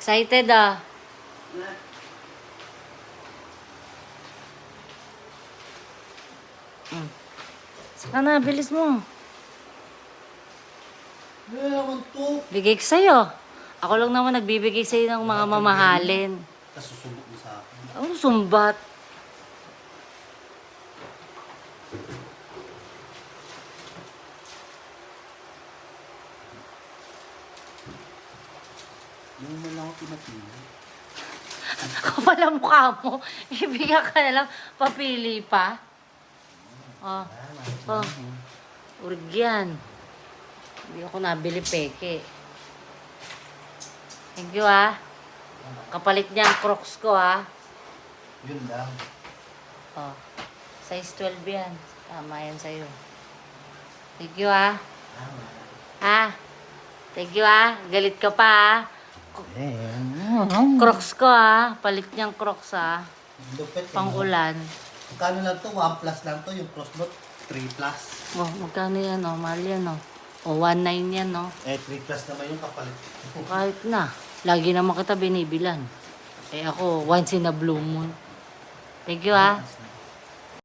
Excited ah. Saka na, bilis mo. naman to. Bigay ko sa'yo. Ako lang naman nagbibigay sa'yo ng mga mamahalin. Tapos susubok mo sa akin. Ano sumbat? Yung mo lang ako pinapili. Kapal ang mukha mo. Ibigyan ka na lang. Papili pa. Oh. Oh. Urgyan. Hindi ako nabili peke. Thank you ah. Kapalit niya ang Crocs ko ah. Yun lang. Oh. Size 12 yan. Tama yan sa'yo. Thank you ah. Ha? Thank you ah. Galit ka pa ah. Crocs ko ah. Palit niyang Crocs ah. Lupit. Pang-ulan. Magkano lang to? 1 plus lang to. Yung crossboat, 3 plus. Oh, magkano yan oh? Mahal yan oh. O, 1.9 yan oh. 3 plus naman yung kapalit. Kahit na. Lagi naman kita binibilan. Eh ako, once in a blue moon. Thank you ah.